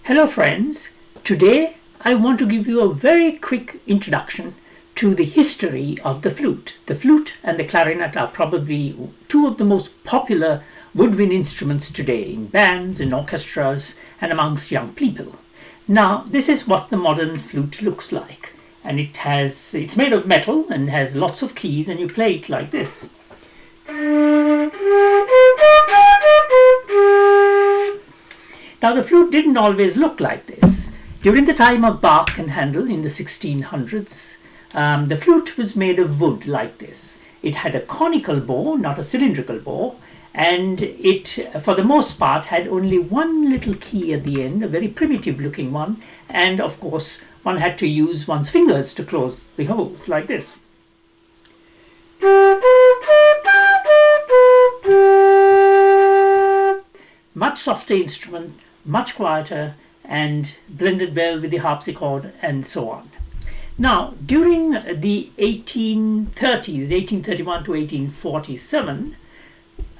Hello friends, today I want to give you a very quick introduction to the history of the flute. The flute and the clarinet are probably two of the most popular woodwind instruments today in bands, in orchestras and amongst young people. Now this is what the modern flute looks like, and it's made of metal and has lots of keys, and you play it like this. Now the flute didn't always look like this. During the time of Bach and Handel in the 1600s, the flute was made of wood like this. It had a conical bow, not a cylindrical bow, and it, for the most part, had only one little key at the end, a very primitive looking one, and of course one had to use one's fingers to close the hole like this. Much softer instrument, much quieter, and blended well with the harpsichord and so on. Now, during the 1830s, 1831 to 1847,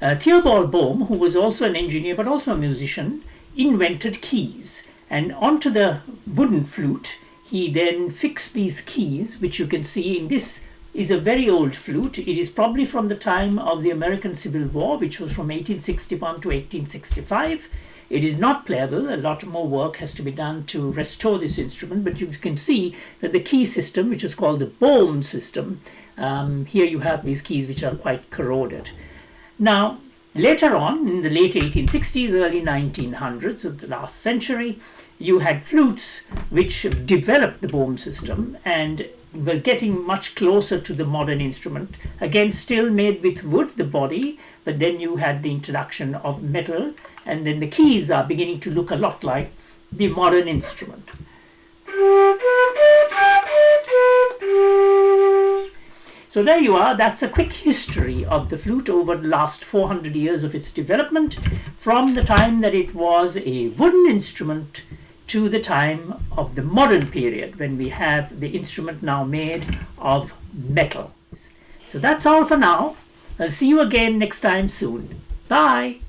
Theobald Bohm, who was also an engineer but also a musician, invented keys. And onto the wooden flute, he then fixed these keys, which you can see in this is a very old flute. It is probably from the time of the American Civil War, which was from 1861 to 1865. It is not playable. A lot more work has to be done to restore this instrument, but you can see that the key system, which is called the Bohm system, here you have these keys which are quite corroded. Now, later on, in the late 1860s, early 1900s of the last century, you had flutes which developed the Bohm system and were getting much closer to the modern instrument. Again, still made with wood, the body, but then you had the introduction of metal, and then the keys are beginning to look a lot like the modern instrument. So there you are. That's a quick history of the flute over the last 400 years of its development, from the time that it was a wooden instrument to the time of the modern period, when we have the instrument now made of metal. So that's all for now. I'll see you again next time soon. Bye.